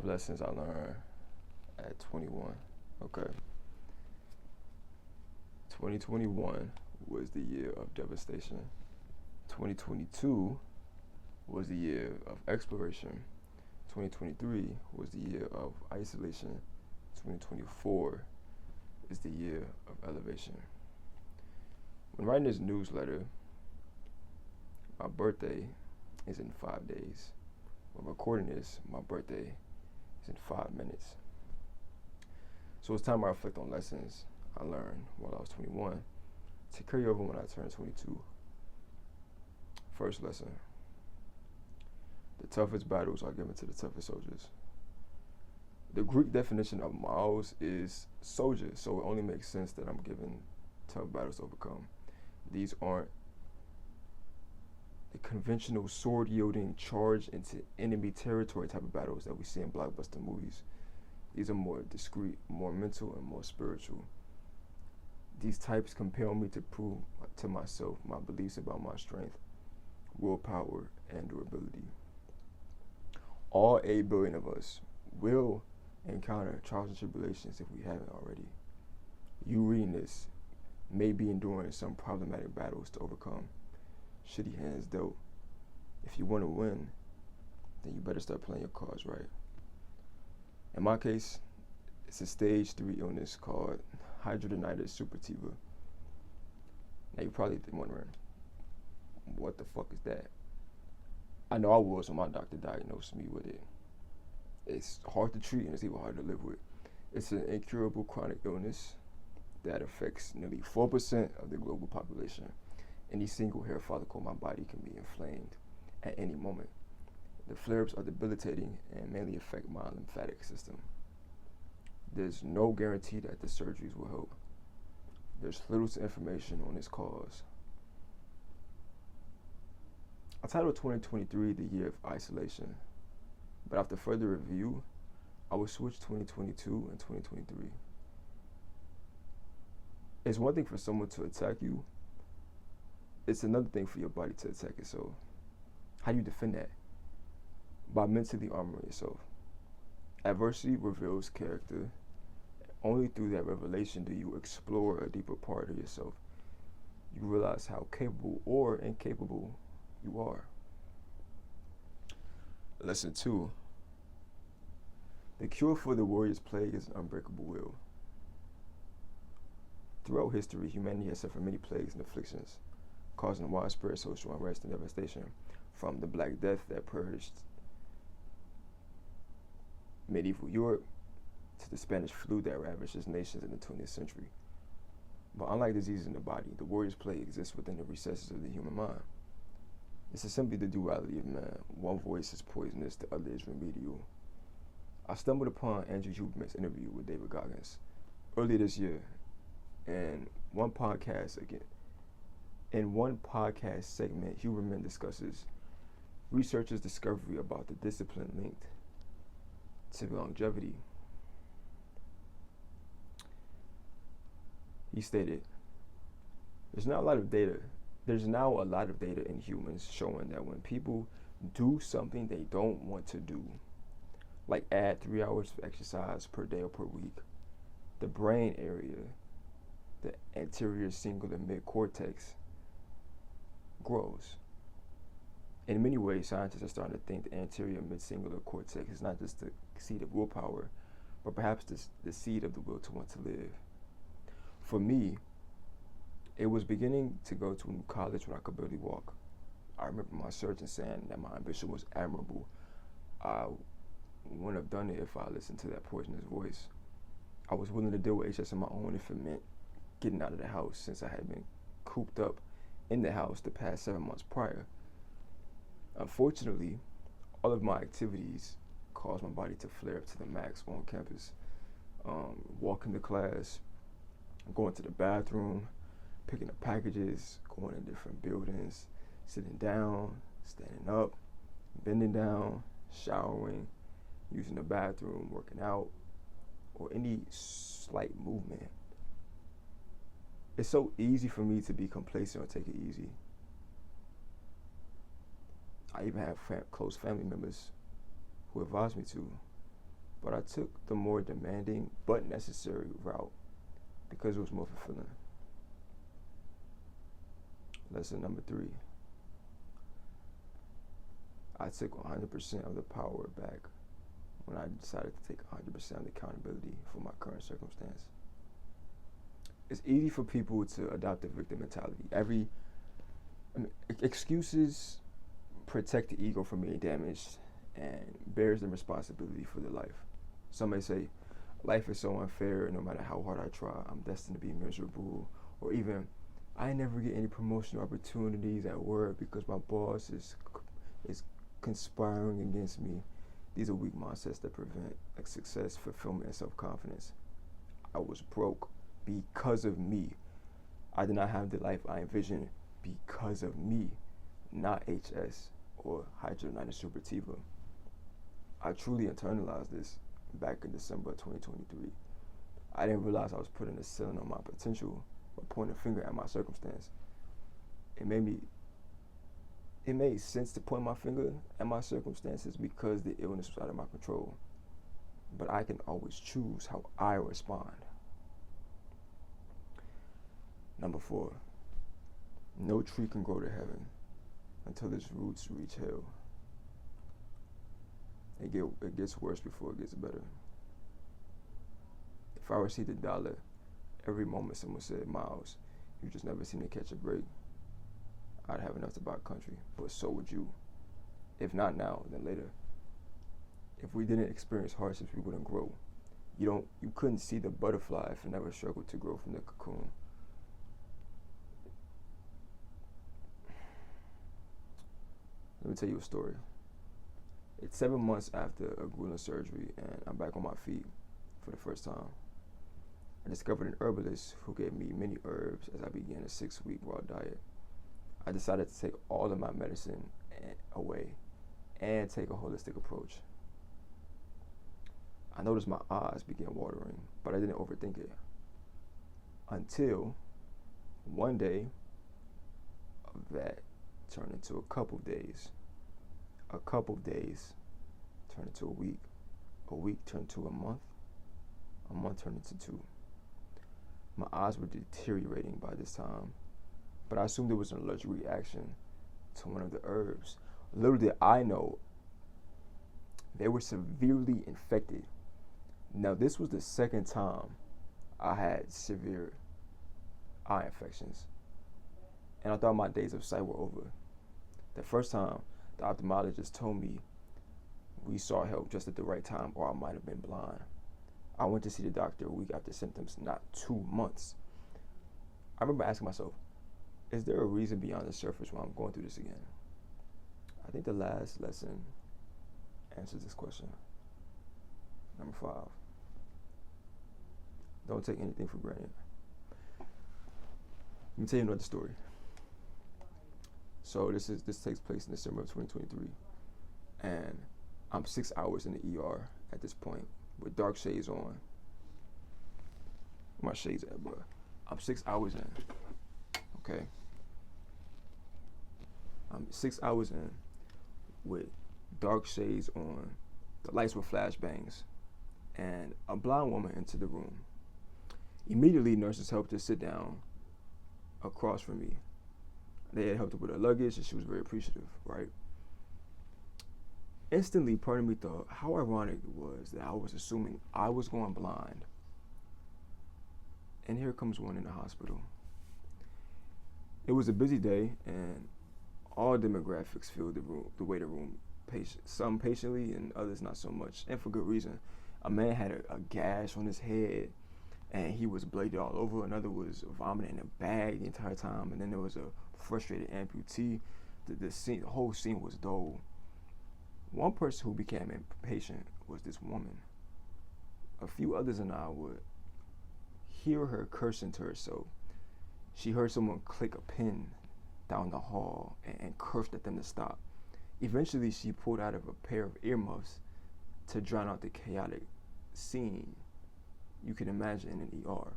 lessons I learned at 21. Okay. 2021 was the year of devastation. 2022 was the year of exploration. 2023 was the year of isolation. 2024 is the year of elevation. When writing this newsletter, my birthday is in 5 days. When recording this, my birthday is in 5 minutes. So it's time I reflect on lessons I learned while I was 21 to carry over when I turned 22. First lesson: the toughest battles are given to the toughest soldiers. The Greek definition of Miles is soldier, so it only makes sense that I'm given tough battles to overcome. These aren't the conventional sword-wielding charge into enemy territory type of battles that we see in blockbuster movies. These are more discreet, more mental, and more spiritual. These types compel me to prove to myself my beliefs about my strength, willpower, and durability. All 8 billion of us will encounter trials and tribulations if we haven't already. You reading this may be enduring some problematic battles to overcome. Shitty hands dealt. If you want to win, then you better start playing your cards right. In my case, it's a stage 3 illness called hidradenitis suppurativa. Now you're probably wondering, what the fuck is that? I know I was when my doctor diagnosed me with it. It's hard to treat and it's even hard to live with. It's an incurable chronic illness that affects nearly 4% of the global population. Any single hair follicle in my body can be inflamed at any moment. The flare-ups are debilitating and mainly affect my lymphatic system. There's no guarantee that the surgeries will help. There's little information on its cause. I titled 2023 the year of isolation, but after further review, I would switch 2022 and 2023. It's one thing for someone to attack you. It's another thing for your body to attack itself. How do you defend that? By mentally armoring yourself. Adversity reveals character. Only through that revelation do you explore a deeper part of yourself. You realize how capable or incapable you are. Lesson 2. The cure for the warrior's plague is an unbreakable will. Throughout history, humanity has suffered many plagues and afflictions, causing widespread social unrest and devastation, from the Black Death that purged medieval Europe to the Spanish flu that ravaged nations in the 20th century. But unlike diseases in the body, the warrior's plague exists within the recesses of the human mind. This is simply the duality of man. One voice is poisonous, the other is remedial. I stumbled upon Andrew Huberman's interview with David Goggins earlier this year, and in one podcast segment, Huberman discusses researchers' discovery about the discipline linked to longevity. He stated, There's now a lot of data in humans showing that when people do something they don't want to do, like add 3 hours of exercise per day or per week, the brain area, the anterior cingulate mid-cortex, grows. In many ways, scientists are starting to think the anterior mid-cingulate cortex is not just the seat of willpower, but perhaps the seed of the will to want to live. For me, it was beginning to go to a new college when I could barely walk. I remember my surgeon saying that my ambition was admirable. I wouldn't have done it if I listened to that poisonous voice. I was willing to deal with HS on my own if it meant getting out of the house, since I had been cooped up in the house the past 7 months prior. Unfortunately, all of my activities caused my body to flare up to the max on campus. Walking to class, going to the bathroom, picking up packages, going to different buildings, sitting down, standing up, bending down, showering, using the bathroom, working out, or any slight movement. It's so easy for me to be complacent or take it easy. I even have close family members who advised me to. but I took the more demanding but necessary route because it was more fulfilling. Lesson number 3. I took 100% of the power back when I decided to take 100% of the accountability for my current circumstance. It's easy for people to adopt the victim mentality. Excuses protect the ego from being damaged and bears the responsibility for their life. Some may say, life is so unfair, no matter how hard I try, I'm destined to be miserable. Or even, I never get any promotional opportunities at work because my boss is conspiring against me. These are weak mindsets that prevent success, fulfillment, and self-confidence. I was broke because of me. I did not have the life I envisioned because of me, not HS or hydrogenated supertiva. I truly internalized this back in December 2023. I didn't realize I was putting a ceiling on my potential or pointing a finger at my circumstance. It made sense to point my finger at my circumstances because the illness was out of my control. But I can always choose how I respond. Number 4, no tree can grow to heaven until its roots reach hell. It gets worse before it gets better. If I received $1 every moment someone said, Miles, you just never seem to catch a break, I'd have enough to buy a country, but so would you. If not now, then later. If we didn't experience hardships, we wouldn't grow. You couldn't see the butterfly if it never struggled to grow from the cocoon. Let me tell you a story. It's 7 months after a grueling surgery, and I'm back on my feet for the first time. I discovered an herbalist who gave me many herbs as I began a 6-week raw diet. I decided to take all of my medicine away and take a holistic approach. I noticed my eyes began watering, but I didn't overthink it. Until one day, that turned into a couple days. A couple days turned into a week turned into a month turned into 2. My eyes were deteriorating by this time, but I assumed it was an allergic reaction to one of the herbs. Little did I know, they were severely infected. Now, this was the second time I had severe eye infections, and I thought my days of sight were over. The first time, the ophthalmologist told me we sought help just at the right time, or I might have been blind. I went to see the doctor a week after symptoms, not 2 months. I remember asking myself, is there a reason beyond the surface why I'm going through this again? I think the last lesson answers this question. Number 5, don't take anything for granted. Let me tell you another story. So this takes place in December of 2023, and I'm 6 hours in the ER at this point with dark shades on. Where my shades at, bro? I'm 6 hours in. Okay. I'm 6 hours in with dark shades on. The lights were flashbangs, and a blind woman entered the room. Immediately, nurses helped her sit down across from me. They had helped her with her luggage, and she was very appreciative, right? Instantly, part of me thought how ironic it was that I was assuming I was going blind. And here comes one in the hospital. It was a busy day, and all demographics filled the waiting room. Some patiently, and others not so much, and for good reason. A man had a gash on his head, and he was bladed all over. Another was vomiting in a bag the entire time, and then there was a frustrated amputee. The whole scene was dull. One person who became impatient was this woman. A few others and I would hear her cursing to herself. She heard someone click a pin down the hall and cursed at them to stop. Eventually, she pulled out of a pair of earmuffs to drown out the chaotic scene you can imagine in an ER.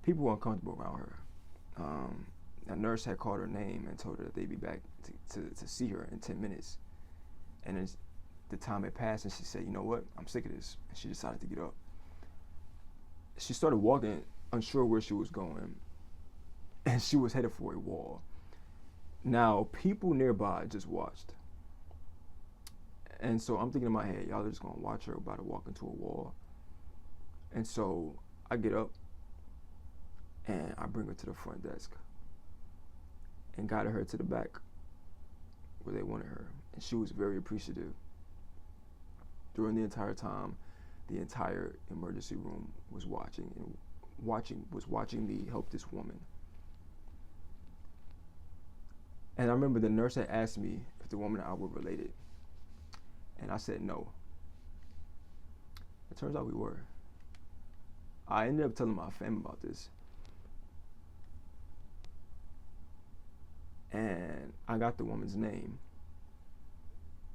People were uncomfortable around her. A nurse had called her name and told her that they'd be back to see her in 10 minutes. And the time had passed, and she said, "You know what? I'm sick of this." And she decided to get up. She started walking, unsure where she was going, and she was headed for a wall. Now, people nearby just watched. And so I'm thinking in my head, y'all are just gonna watch her about to walk into a wall. And so I get up and I bring her to the front desk and guided her to the back where they wanted her. And she was very appreciative. During the entire time, the entire emergency room was watching me help this woman. And I remember the nurse had asked me if the woman and I were related. And I said no. It turns out we were. I ended up telling my family about this. And I got the woman's name.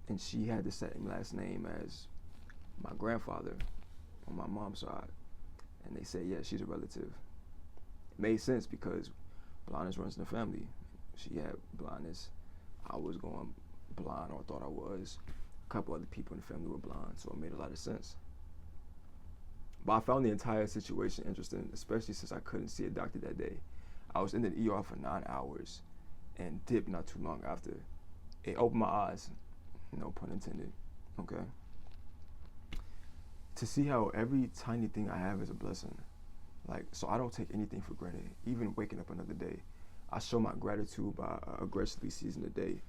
And she had the same last name as my grandfather on my mom's side. And they said, yeah, she's a relative. It made sense because blindness runs in the family. She had blindness. I was going blind, or thought I was. A couple other people in the family were blind, so it made a lot of sense. But I found the entire situation interesting, especially since I couldn't see a doctor that day. I was in the ER for 9 hours and dipped not too long after. It opened my eyes, no pun intended, okay? To see how every tiny thing I have is a blessing. Like, so I don't take anything for granted, even waking up another day. I show my gratitude by aggressively seizing the day.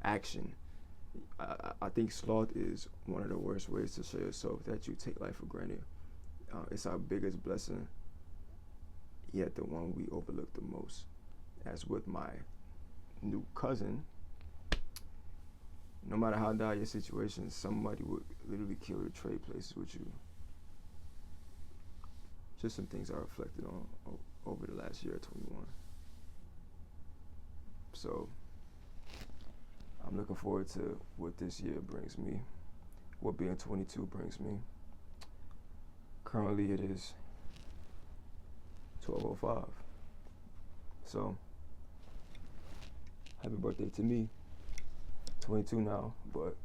Action. I think sloth is one of the worst ways to show yourself that you take life for granted. It's our biggest blessing, yet the one we overlook the most. As with my new cousin, no matter how dire your situation, somebody would literally kill to trade places with you. Just some things I reflected on over the last year, 21. So I'm looking forward to what this year brings me, what being 22 brings me. Currently it is 12:05. So happy birthday to me. 22 now, but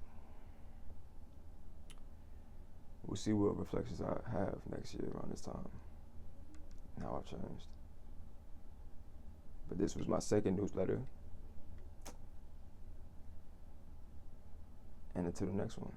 we'll see what reflections I have next year around this time and how I've changed. But this was my second newsletter. And until the next one.